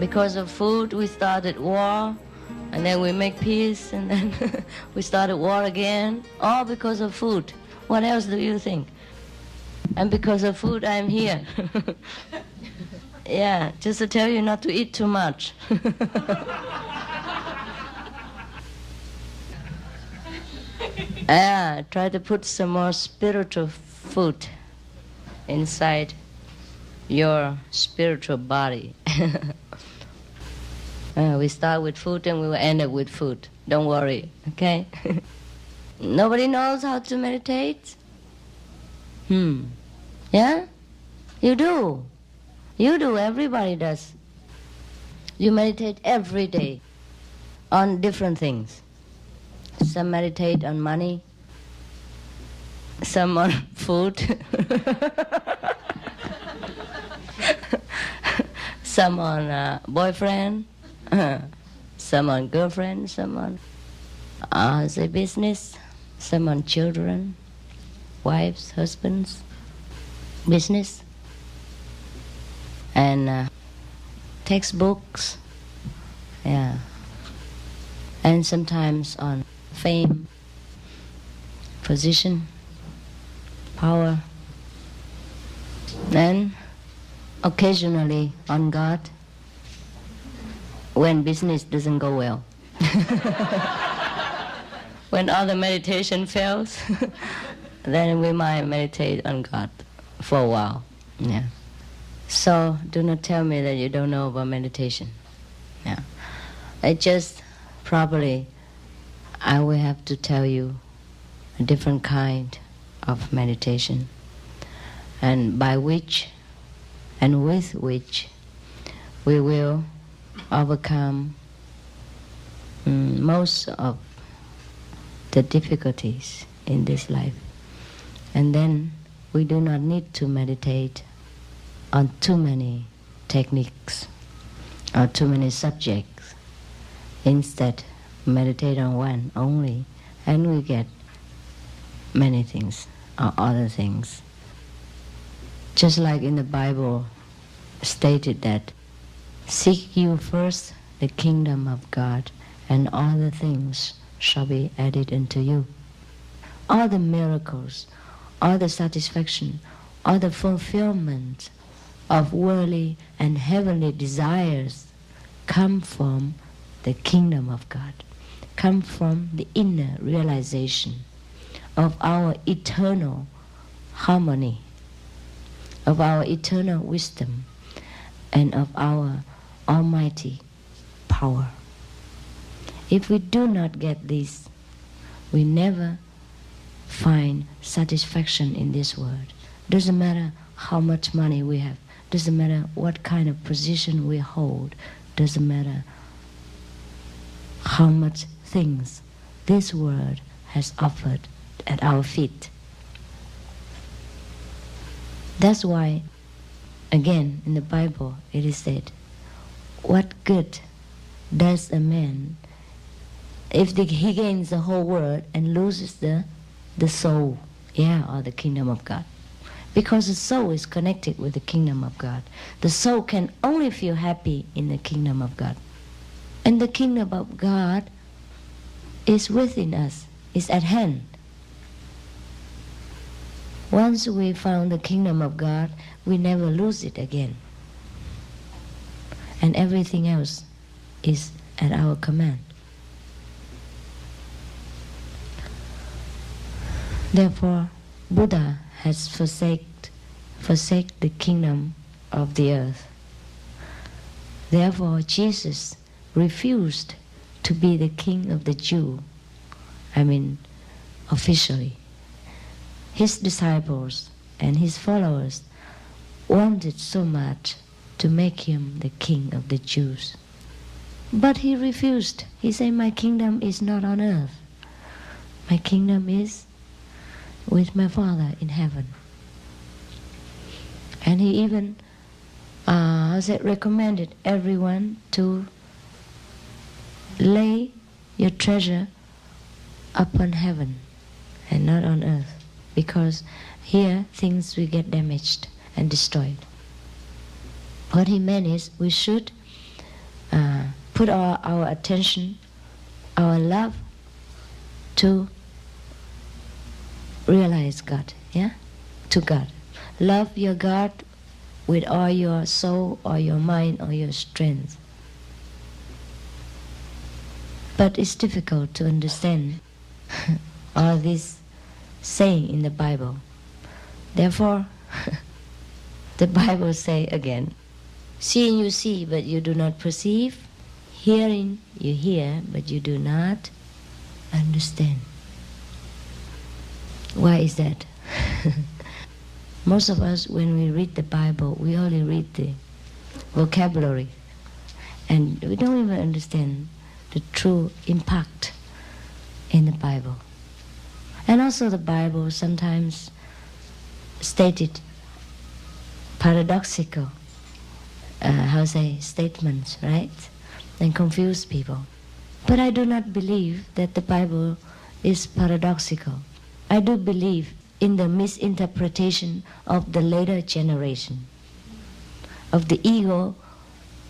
Because of food, we started war, and then we make peace, and then we started war again, all because of food. What else do you think? And because of food, I'm here. Yeah, just to tell you not to eat too much. Try to put some more spiritual food inside your spiritual body. We start with food and we will end up with food. Don't worry, okay? Nobody knows how to meditate? Yeah? You do. You do, everybody does. You meditate every day on different things. Some meditate on money, some on food, some on boyfriend, some on girlfriend, some on say business, some on children, wives, husbands, business, and textbooks, yeah, and sometimes on fame, position, power, and occasionally on God when business doesn't go well. When all the meditation fails, then we might meditate on God for a while. Yeah. So do not tell me that you don't know about meditation. Yeah. I just probably I will have to tell you a different kind of meditation, and by which and with which we will overcome most of the difficulties in this life. And then we do not need to meditate on too many techniques or too many subjects. Instead, meditate on one only, and we get many things or other things. Just like in the Bible stated that, seek you first the kingdom of God, and all the things shall be added unto you. All the miracles, all the satisfaction, all the fulfillment of worldly and heavenly desires come from the kingdom of God, come from the inner realization of our eternal harmony, of our eternal wisdom, and of our almighty power. If we do not get this, we never find satisfaction in this world. Doesn't matter how much money we have, doesn't matter what kind of position we hold, doesn't matter how much things this world has offered at our feet. That's why, again, in the Bible it is said, what good does a man if he gains the whole world and loses the soul, or the kingdom of God? Because the soul is connected with the kingdom of God. The soul can only feel happy in the kingdom of God. And the kingdom of God is within us, is at hand. Once we found the kingdom of God, we never lose it again. And everything else is at our command. Therefore, Buddha has forsake the kingdom of the earth. Therefore, Jesus refused to be the king of the Jew. Officially. His disciples and his followers wanted so much to make him the king of the Jews. But he refused. He said, my kingdom is not on earth. My kingdom is with my Father in heaven. And he even recommended everyone to lay your treasure upon heaven and not on earth, because here things will get damaged and destroyed. What he meant is we should put our attention, our love to realize God, yeah? To God. Love your God with all your soul or your mind or your strength. But it's difficult to understand all this saying in the Bible. Therefore, the Bible say again, seeing you see, but you do not perceive. Hearing you hear, but you do not understand. Why is that? Most of us, when we read the Bible, we only read the vocabulary, and we don't even understand the true impact in the Bible. And also the Bible sometimes stated paradoxical, statements, right? And confuse people. But I do not believe that the Bible is paradoxical. I do believe in the misinterpretation of the later generation, of the ego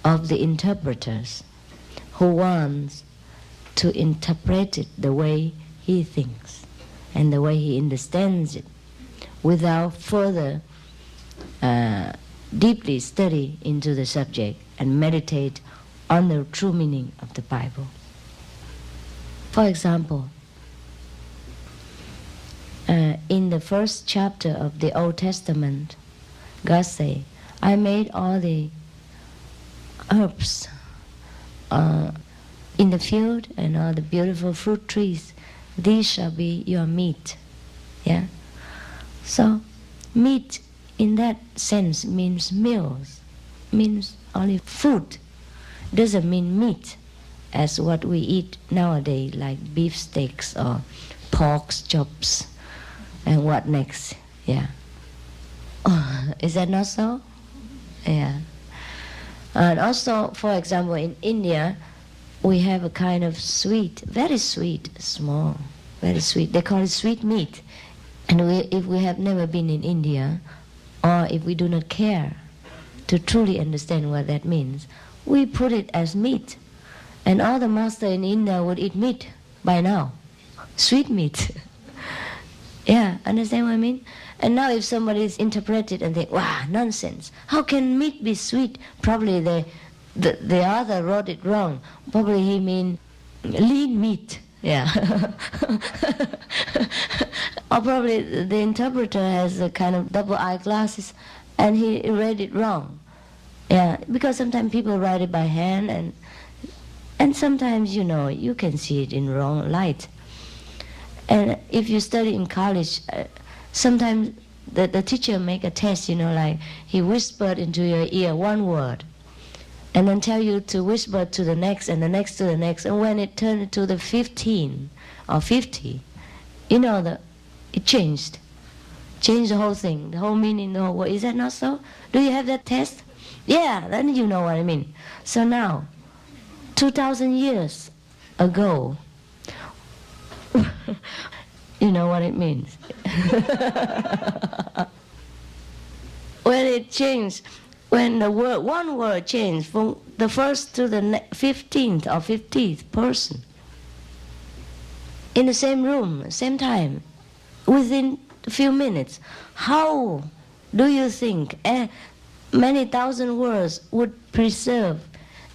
of the interpreters, who wants to interpret it the way he thinks and the way he understands it, without further deeply study into the subject and meditate on the true meaning of the Bible. For example, in the first chapter of the Old Testament, God say, I made all the herbs in the field and all the beautiful fruit trees. These shall be your meat. Yeah. So meat in that sense means meals, means only food. Doesn't mean meat as what we eat nowadays, like beef steaks or pork chops and what next. Yeah. Is that not so? Yeah. And also, for example, in India, we have a kind of sweet, very sweet, small, very sweet. They call it sweet meat. And if we have never been in India, or if we do not care to truly understand what that means, we put it as meat. And all the master in India would eat meat by now. Sweet meat. Yeah, understand what I mean? And now if somebody is interpreted and think, wow, nonsense. How can meat be sweet? Probably the author wrote it wrong. Probably he mean lean meat. Yeah. Or probably the interpreter has a kind of double eyeglasses and he read it wrong. Yeah, because sometimes people write it by hand and sometimes, you can see it in wrong light. And if you study in college, sometimes the teacher make a test, like he whispered into your ear one word and then tell you to whisper to the next and the next to the next. And when it turned to the 15 or 50, it changed. Changed the whole thing, the whole meaning, the whole word. Is that not so? Do you have that test? Yeah, then you know what I mean. So now, 2,000 years ago, you know what it means. When it changed, when one word changed from the first to the 15th or 50th person, in the same room, same time, within a few minutes, how do you think many thousand words would preserve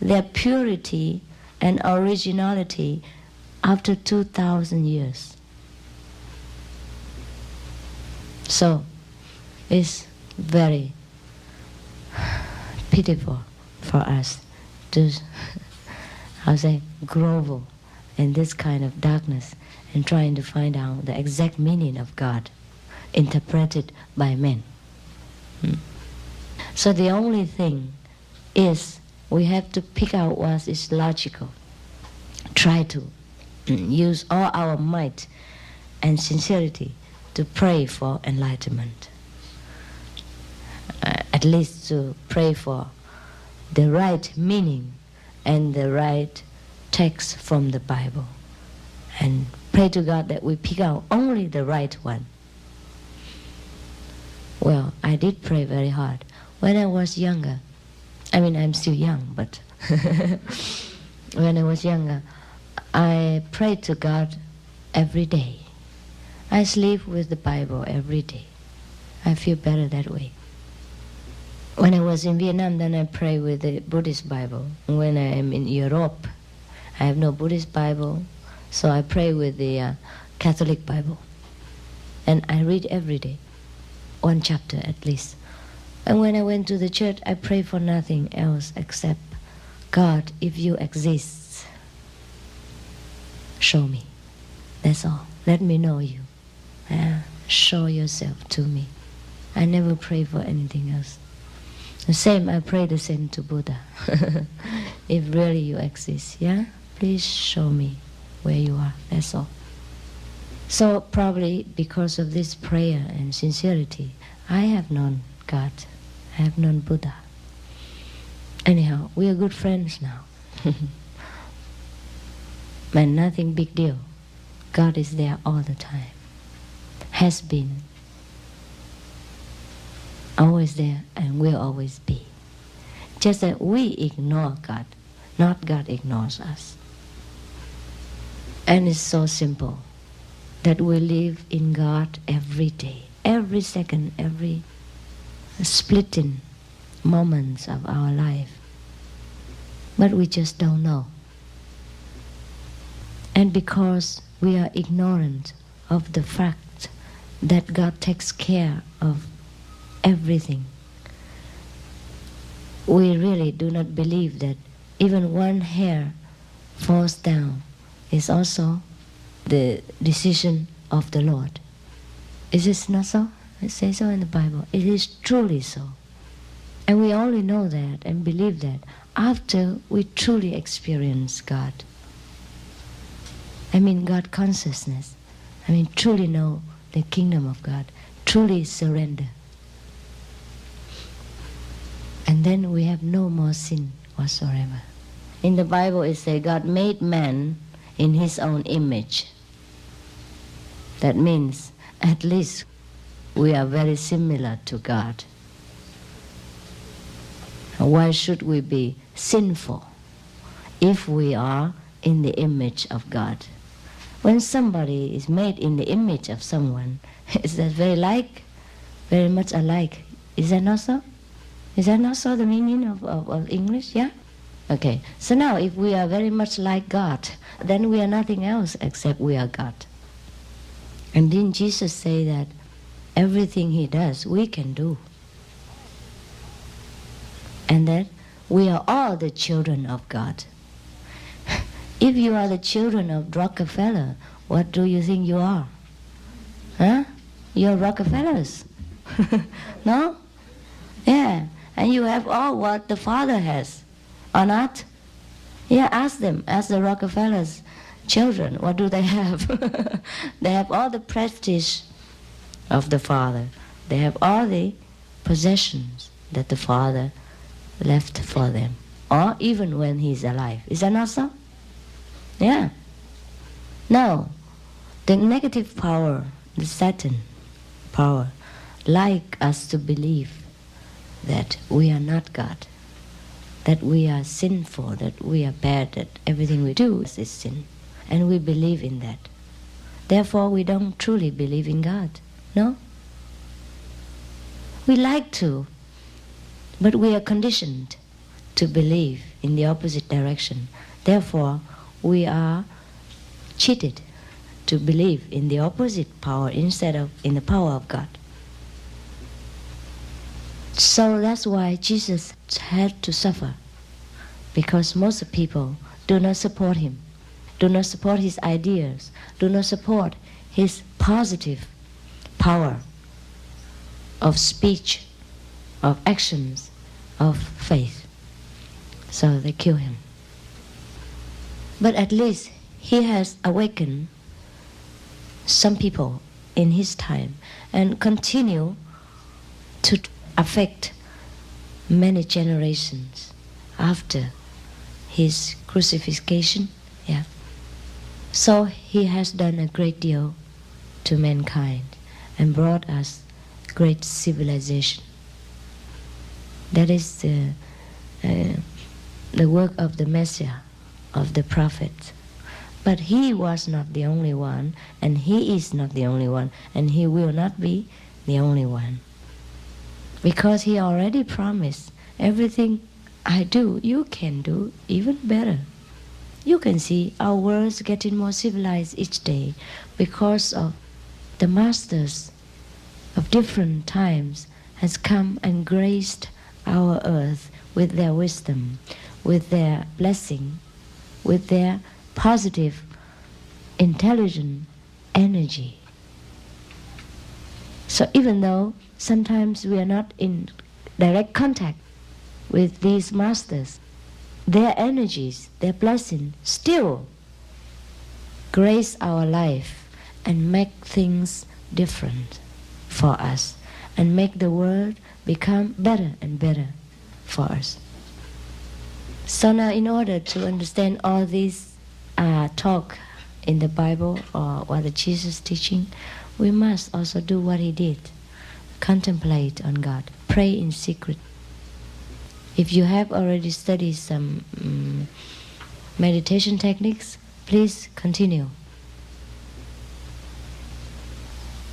their purity and originality after 2,000 years? So, it's very pitiful for us to, grovel in this kind of darkness and trying to find out the exact meaning of God, interpreted by men. So the only thing is we have to pick out what is logical. Try to use all our might and sincerity to pray for enlightenment. At least to pray for the right meaning and the right text from the Bible. And pray to God that we pick out only the right one. Well, I did pray very hard when I was younger. I mean, I'm still young, but when I was younger, I prayed to God every day. I sleep with the Bible every day. I feel better that way. When I was in Vietnam, then I pray with the Buddhist Bible. When I am in Europe, I have no Buddhist Bible, so I pray with the Catholic Bible. And I read every day, one chapter at least. And when I went to the church, I pray for nothing else except, God, if you exist, show me. That's all. Let me know you. Show yourself to me. I never pray for anything else. The same, I pray the same to Buddha. If really you exist, please show me where you are. That's all. So probably because of this prayer and sincerity, I have known God. I have known Buddha. Anyhow, we are good friends now. But nothing big deal. God is there all the time. Has been. Always there and will always be. Just that we ignore God, not God ignores us. And it's so simple that we live in God every day, every second, every splitting moments of our life. But we just don't know. And because we are ignorant of the fact that God takes care of everything, we really do not believe that even one hair falls down is also the decision of the Lord. Is this not so? It says so in the Bible. It is truly so. And we only know that and believe that after we truly experience God. I mean God consciousness. I mean truly know the kingdom of God. Truly surrender. And then we have no more sin whatsoever. In the Bible it says God made man in his own image. That means at least we are very similar to God. Why should we be sinful if we are in the image of God? When somebody is made in the image of someone, is that very much alike? Is that not so? Is that not so the meaning of English? Yeah? Okay. So now if we are very much like God, then we are nothing else except we are God. And didn't Jesus say that everything he does, we can do? And that we are all the children of God. If you are the children of Rockefeller, what do you think you are? Huh? You're Rockefellers. No? Yeah. And you have all what the Father has, or not? Yeah, ask them, ask the Rockefellers' children, what do they have? They have all the prestige of the Father. They have all the possessions that the Father left for them, or even when he's alive. Is that not so? Yeah. Now, the negative power, the Satan power, like us to believe that we are not God, that we are sinful, that we are bad, that everything we do is sin. And we believe in that. Therefore, we don't truly believe in God. No? We like to, but we are conditioned to believe in the opposite direction. Therefore, we are cheated to believe in the opposite power instead of in the power of God. So that's why Jesus had to suffer, because most people do not support him, do not support his ideas, do not support his positive power of speech, of actions, of faith. So they kill him. But at least he has awakened some people in his time and continue to affect many generations after his crucifixion. Yeah. So he has done a great deal to mankind and brought us great civilization. That is the work of the Messiah, of the prophets. But he was not the only one, and he is not the only one, and he will not be the only one. Because he already promised, everything I do, you can do even better. You can see our world's getting more civilized each day because of the masters of different times has come and graced our earth with their wisdom, with their blessing, with their positive, intelligent energy. So even though sometimes we are not in direct contact with these masters, their energies, their blessing still grace our life and make things different for us and make the world become better and better for us. So now in order to understand all these talk in the Bible or what the Jesus teaching, we must also do what he did. Contemplate on God. Pray in secret. If you have already studied some meditation techniques, please continue.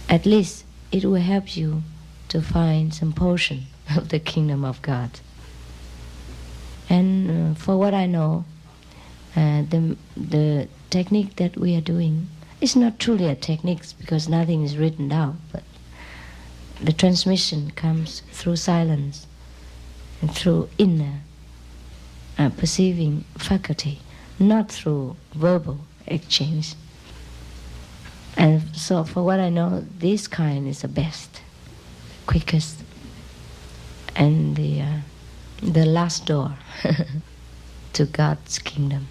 At least it will help you to find some portion of the kingdom of God. And for what I know, the technique that we are doing is not truly a technique because nothing is written down, but the transmission comes through silence and through inner perceiving faculty, not through verbal exchange. And so for what I know, this kind is the best, quickest, and the last door to God's kingdom.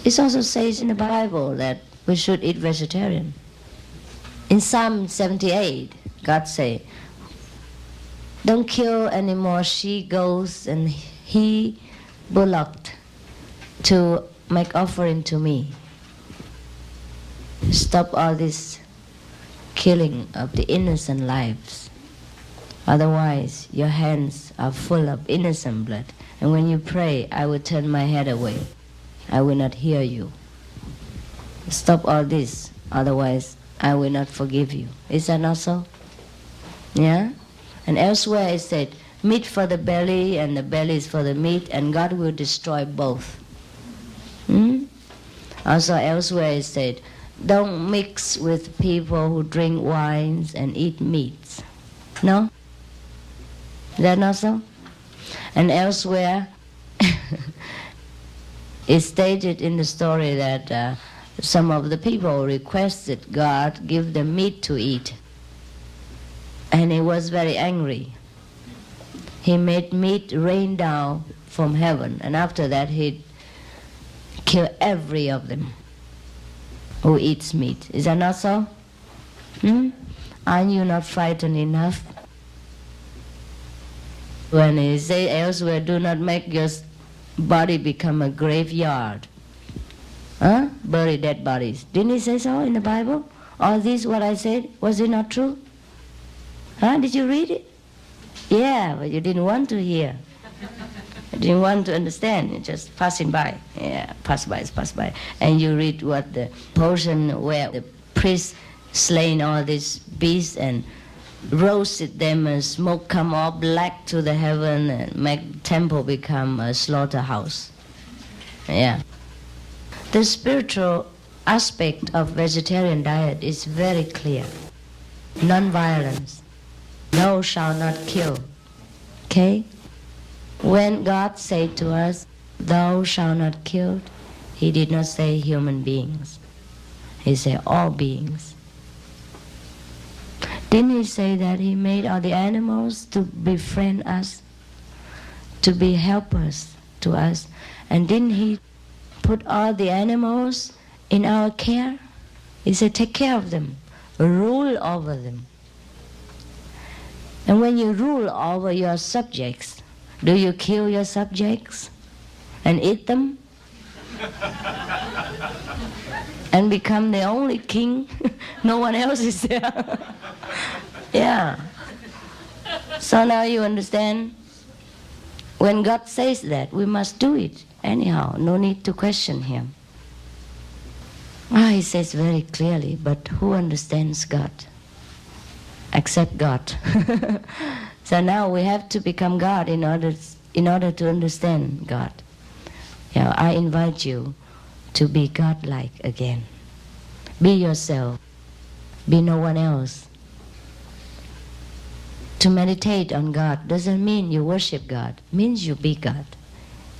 It also says in the Bible that we should eat vegetarian. In Psalm 78, God say, don't kill any more she-goats and he-bullock to make offering to me. Stop all this killing of the innocent lives. Otherwise, your hands are full of innocent blood. And when you pray, I will turn my head away. I will not hear you. Stop all this. Otherwise, I will not forgive you. Is that not so? Yeah? And elsewhere it said, meat for the belly and the belly is for the meat, and God will destroy both. Also elsewhere it said, don't mix with people who drink wines and eat meats. No? Is that not so? And elsewhere it's stated in the story that some of the people requested God give them meat to eat. And he was very angry. He made meat rain down from heaven, and after that he killed every of them who eats meat. Is that not so? Are you not frightened enough? When he say elsewhere, do not make your body become a graveyard. Bury dead bodies. Didn't he say so in the Bible? All this what I said, was it not true? Did you read it? Yeah, but you didn't want to hear. You didn't want to understand. You're just passing by. Yeah, pass by. And you read what the portion where the priest slain all these beasts and roasted them and smoke come all black to the heaven and make temple become a slaughterhouse. Yeah. The spiritual aspect of vegetarian diet is very clear. Non-violence. Thou shalt not kill. Okay? When God said to us, thou shalt not kill, he did not say human beings. He said all beings. Didn't he say that he made all the animals to befriend us, to be helpers to us? And didn't he put all the animals in our care? He said, take care of them, rule over them. And when you rule over your subjects, do you kill your subjects and eat them? And become the only king? No one else is there. Yeah. So now you understand, when God says that, we must do it. anyhow, no need to question him. He says very clearly, but who understands God? Except God. So now we have to become God in order to understand God. Yeah, I invite you to be God-like again. Be yourself. Be no one else. To meditate on God doesn't mean you worship God. It means you be God.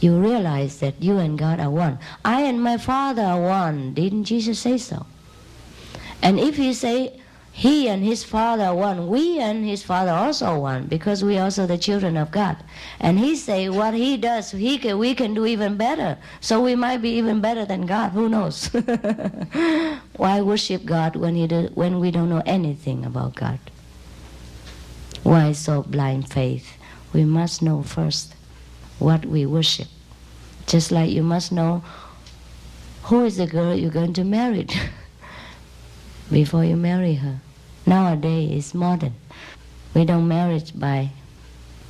You realize that you and God are one. I and my Father are one. Didn't Jesus say so? And if he say he and his Father are one, we and his Father also are one, because we are also the children of God. And he say what he does, we can do even better. So we might be even better than God. Who knows? Why worship God when we don't know anything about God? Why so blind faith? We must know first what we worship. Just like you must know who is the girl you're going to marry before you marry her. Nowadays it's modern. We don't marry by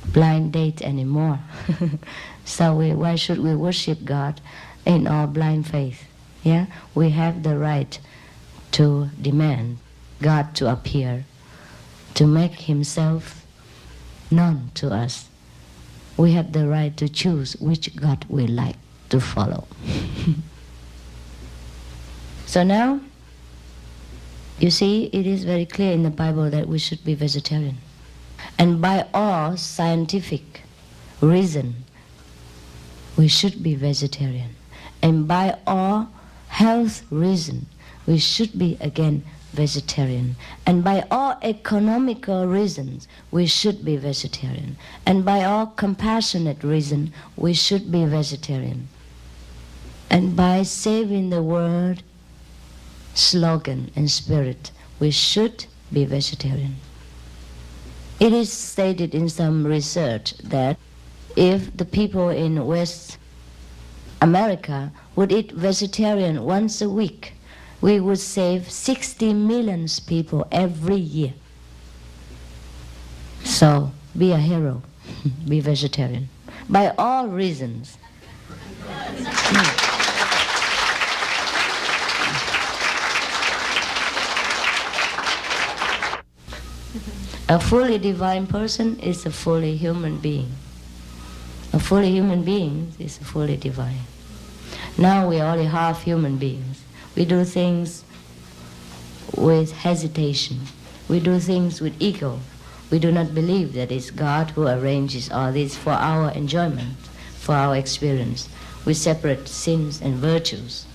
blind date anymore. So why should we worship God in our blind faith? Yeah, we have the right to demand God to appear, to make himself known to us. We have the right to choose which God we like to follow. So now, you see, it is very clear in the Bible that we should be vegetarian. And by all scientific reason, we should be vegetarian. And by all health reason, we should be again vegetarian. And by all economical reasons, we should be vegetarian. And by all compassionate reason, we should be vegetarian. And by saving the world slogan and spirit, we should be vegetarian. It is stated in some research that if the people in West America would eat vegetarian once a week, we would save 60 million people every year. So be a hero, be vegetarian, by all reasons. A fully divine person is a fully human being. A fully human being is fully divine. Now we are only half human beings. We do things with hesitation. We do things with ego. We do not believe that it's God who arranges all this for our enjoyment, for our experience. We separate sins and virtues.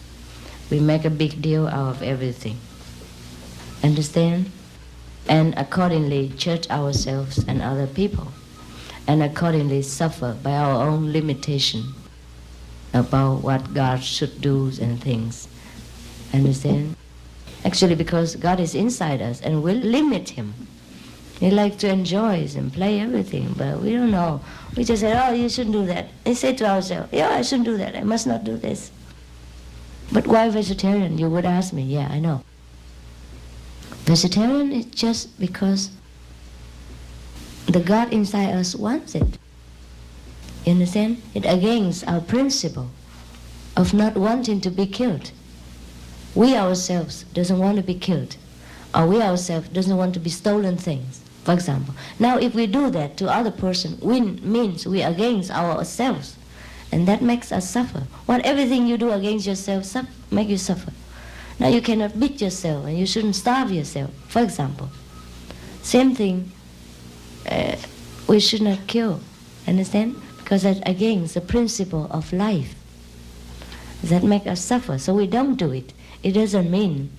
We make a big deal out of everything. Understand? And accordingly judge ourselves and other people, and accordingly suffer by our own limitation about what God should do and things. Understand? Actually, because God is inside us and we'll limit him. He likes to enjoy and play everything, but we don't know. We just say, oh, you shouldn't do that. And say to ourselves, yeah, I shouldn't do that. I must not do this. But why vegetarian? You would ask me. Yeah, I know. Vegetarian is just because the God inside us wants it. You understand? It's against our principle of not wanting to be killed. We ourselves doesn't want to be killed, or we ourselves doesn't want to be stolen things, for example. Now if we do that to other person, means we against ourselves, and that makes us suffer. What everything you do against yourself make you suffer. Now you cannot beat yourself, and you shouldn't starve yourself, for example. Same thing, we should not kill, understand? Because that's against the principle of life. That make us suffer, so we don't do it. It doesn't mean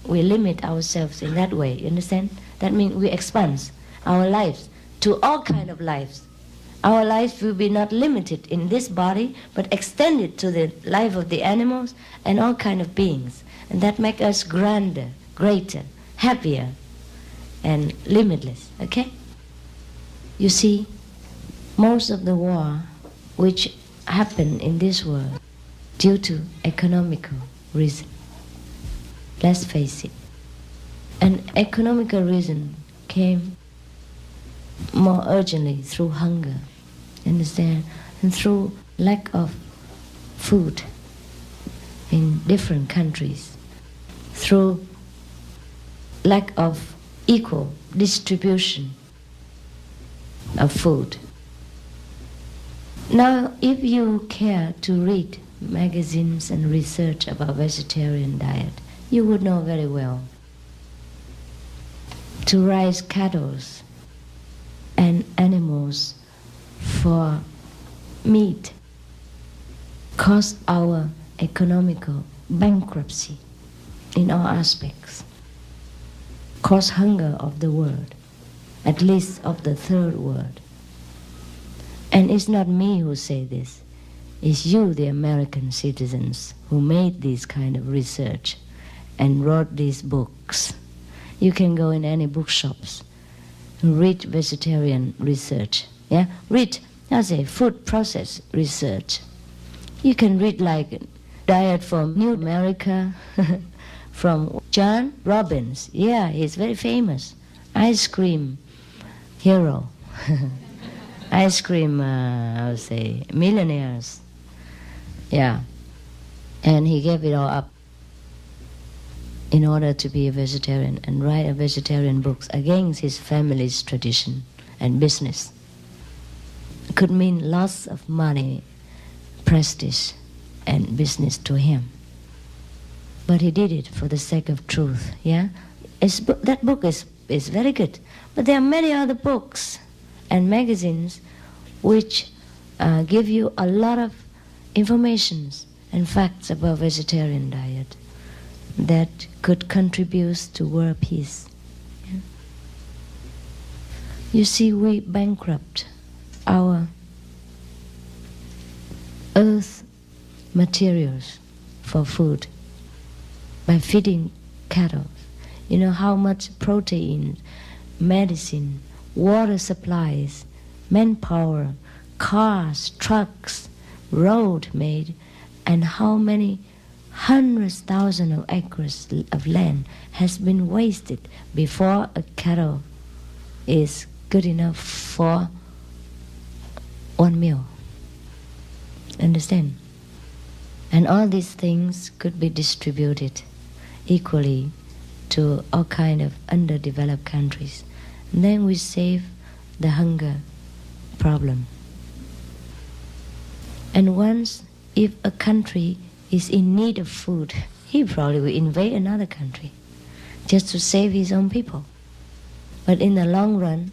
we limit ourselves in that way, you understand? That means we expand our lives to all kind of lives. Our life will be not limited in this body, but extended to the life of the animals and all kind of beings. And that makes us grander, greater, happier, and limitless, okay? You see, most of the war which happen in this world due to economical reason. Let's face it. And economical reason came more urgently through hunger, understand? And through lack of food in different countries through lack of equal distribution of food. Now, if you care to read magazines and research about vegetarian diet, you would know very well. To raise cattle and animals for meat caused our economical bankruptcy in all aspects, caused hunger of the world, at least of the third world. And it's not me who say this, it's you, the American citizens, who made this kind of research and wrote these books. You can go in any bookshops and read vegetarian research. Yeah, read, food process research. You can read like Diet from New America, from John Robbins. Yeah, he's very famous. Ice cream hero. Ice cream, millionaires. Yeah. And he gave it all up in order to be a vegetarian and write a vegetarian books against his family's tradition and business. It could mean lots of money, prestige, and business to him. But he did it for the sake of truth, yeah? That book is very good. But there are many other books and magazines which give you a lot of information and facts about vegetarian diet that could contribute to world peace. Yeah? You see, we bankrupt our earth materials for food by feeding cattle. You know how much protein, medicine, water supplies, manpower, cars, trucks, road made, and how many hundreds thousands of acres of land has been wasted before a cattle is good enough for one meal. Understand? And all these things could be distributed equally to all kind of underdeveloped countries. And then we save the hunger problem. And once, if a country is in need of food, he probably will invade another country just to save his own people. But in the long run,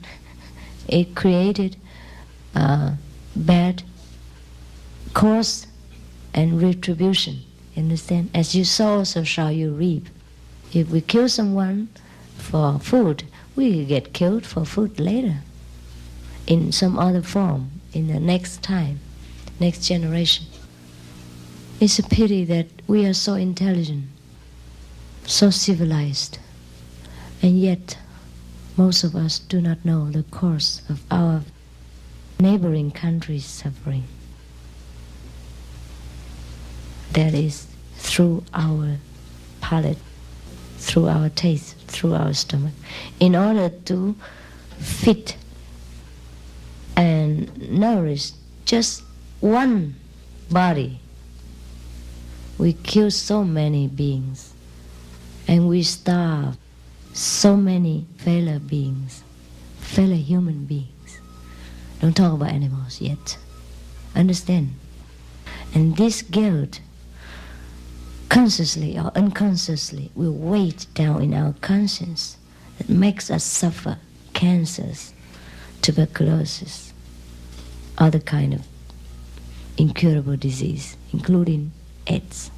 it created bad cause and retribution. Understand? As you sow, so shall you reap. If we kill someone for food, we will get killed for food later in some other form in the next time, next generation. It's a pity that we are so intelligent, so civilized, and yet most of us do not know the cause of our neighboring countries' suffering. That is through our palate, through our taste, through our stomach. In order to feed and nourish just one body, we kill so many beings, and we starve so many fellow beings, fellow human beings. Don't talk about animals yet. Understand? And this guilt, consciously or unconsciously, will weigh down in our conscience that makes us suffer cancers, tuberculosis, other kind of incurable disease, including AIDS.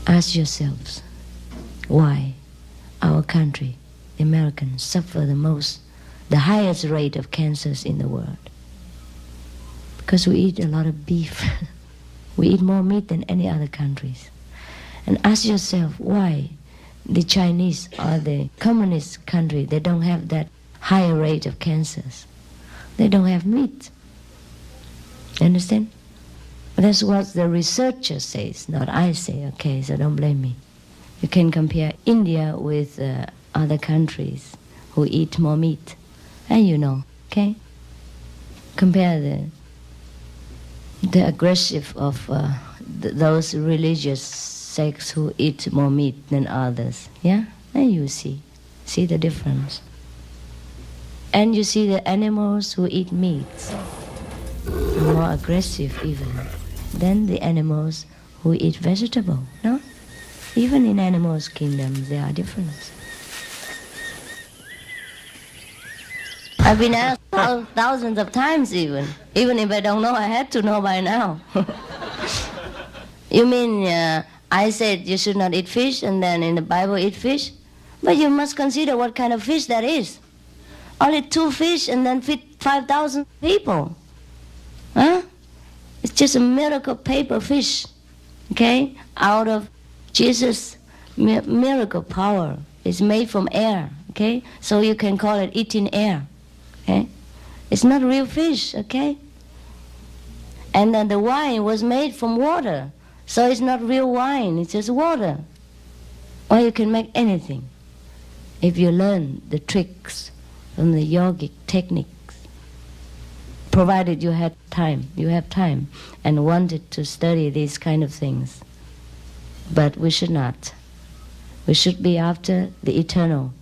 Ask yourselves why our country, the Americans, suffer the most, the highest rate of cancers in the world. Because we eat a lot of beef. We eat more meat than any other countries. And ask yourself why the Chinese or the communist country, they don't have that higher rate of cancers. They don't have meat. Understand? That's what the researcher says, not I say, okay, so don't blame me. You can compare India with other countries who eat more meat, and you know, okay? Compare the the aggressive of those religious sects who eat more meat than others. Yeah? And you see the difference. And you see the animals who eat meat are more aggressive even than the animals who eat vegetable. No? Even in animals' kingdoms there are differences. I've been asked thousands of times even if I don't know, I had to know by now. You mean I said you should not eat fish and then in the Bible eat fish? But you must consider what kind of fish that is. Only 2 fish and then feed 5,000 people. Huh? It's just a miracle paper fish, okay? Out of Jesus' miracle power. It's made from air, okay? So you can call it eating air, okay? It's not real fish, okay? And then the wine was made from water. So it's not real wine, it's just water. Or you can make anything if you learn the tricks from the yogic techniques, provided you have time and wanted to study these kind of things. But we should not. We should be after the eternal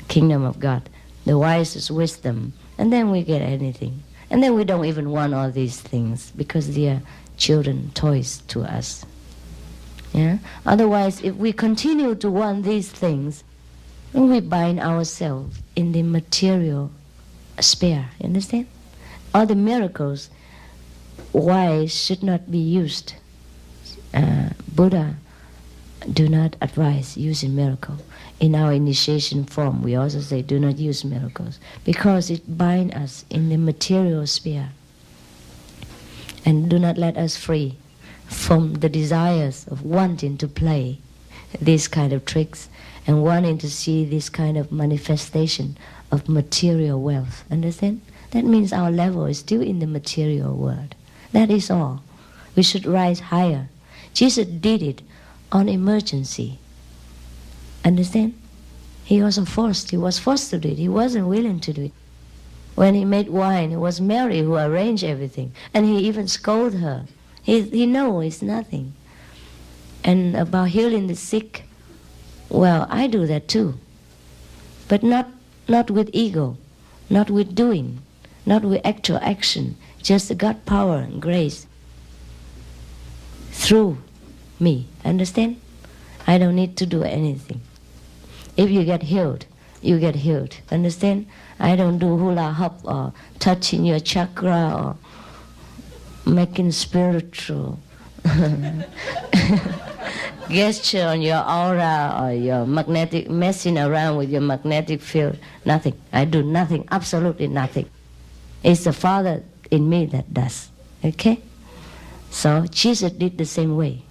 kingdom of God, the wisest wisdom, and then we get anything. And then we don't even want all these things because they are children toys to us. Yeah? Otherwise, if we continue to want these things, we bind ourselves in the material sphere. You understand? All the miracles, why should not be used? Buddha do not advise using miracle. In our initiation form, we also say do not use miracles because it binds us in the material sphere and do not let us free from the desires of wanting to play these kind of tricks and wanting to see this kind of manifestation of material wealth. Understand? That means our level is still in the material world. That is all. We should rise higher. Jesus did it on emergency. Understand? He was forced to do it. He wasn't willing to do it. When he made wine, it was Mary who arranged everything. And he even scolded her. He knows it's nothing. And about healing the sick, well, I do that too. But not with ego, not with doing, not with actual action, just God power and grace through me. Understand? I don't need to do anything. If you get healed, you get healed. Understand? I don't do hula hop or touching your chakra or making spiritual gesture on your aura or your magnetic, messing around with your magnetic field. Nothing. I do nothing, absolutely nothing. It's the Father in me that does. Okay? So Jesus did the same way.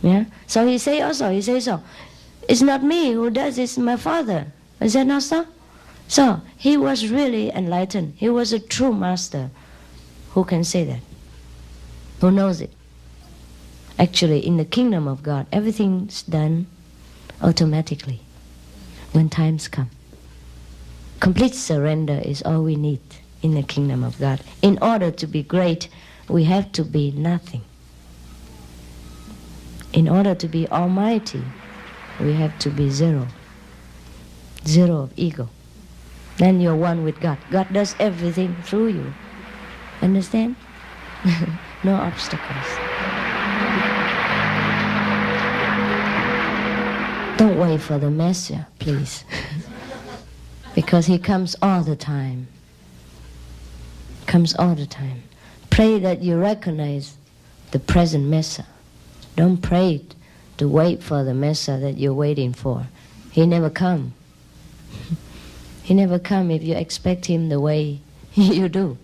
Yeah? So he says so. It's not me who does, it's my Father. Is that not so? So he was really enlightened. He was a true master. Who can say that? Who knows it? Actually, in the kingdom of God, everything's done automatically when times come. Complete surrender is all we need in the kingdom of God. In order to be great, we have to be nothing. In order to be almighty, we have to be zero. Zero of ego. Then you're one with God. God does everything through you. Understand? No obstacles. Don't wait for the Messiah, please. Because he comes all the time. Comes all the time. Pray that you recognize the present Messiah. Don't pray to wait for the Messiah that you're waiting for. He never come. He never come if you expect him the way you do.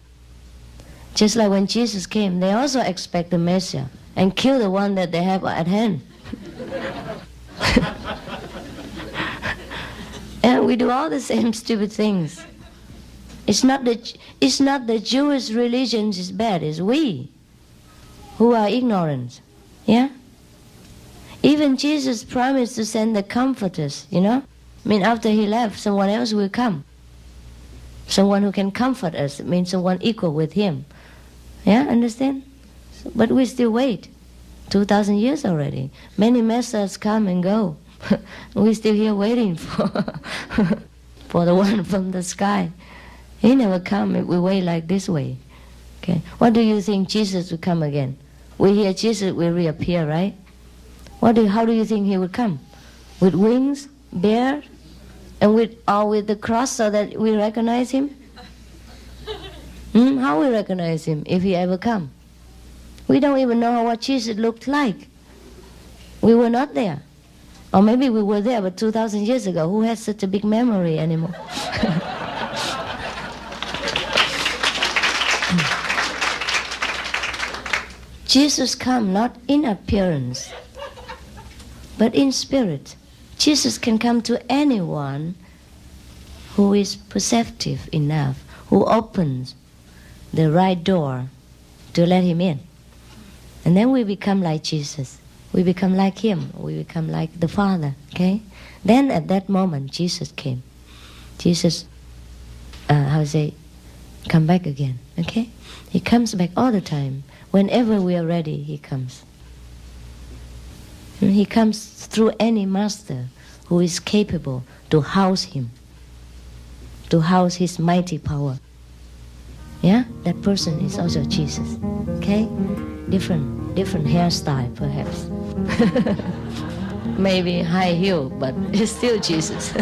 Just like when Jesus came, they also expect the Messiah and kill the one that they have at hand. And we do all the same stupid things. It's not the Jewish religion is bad, it's we who are ignorant. Yeah? Even Jesus promised to send the comforters, you know? I mean, after he left, someone else will come. Someone who can comfort us. It means someone equal with him. Yeah, understand? But we still wait. 2,000 years already. Many masters come and go. We're still here waiting for for the one from the sky. He never come if we wait like this way. Okay. What do you think Jesus will come again? We hear Jesus will reappear, right? How do you think he would come? With wings, beard, and with the cross so that we recognize him? How we recognize him if he ever come? We don't even know what Jesus looked like. We were not there. Or maybe we were there, but 2,000 years ago. Who has such a big memory anymore? Jesus come not in appearance, but in spirit. Jesus can come to anyone who is perceptive enough, who opens the right door to let him in. And then we become like Jesus. We become like him. We become like the Father. Okay? Then at that moment, Jesus came. Jesus, come back again. Okay? He comes back all the time. Whenever we are ready, he comes. And he comes through any master who is capable to house him, to house his mighty power. Yeah? That person is also Jesus. Okay? Different hairstyle, perhaps. Maybe high heel, but it's still Jesus.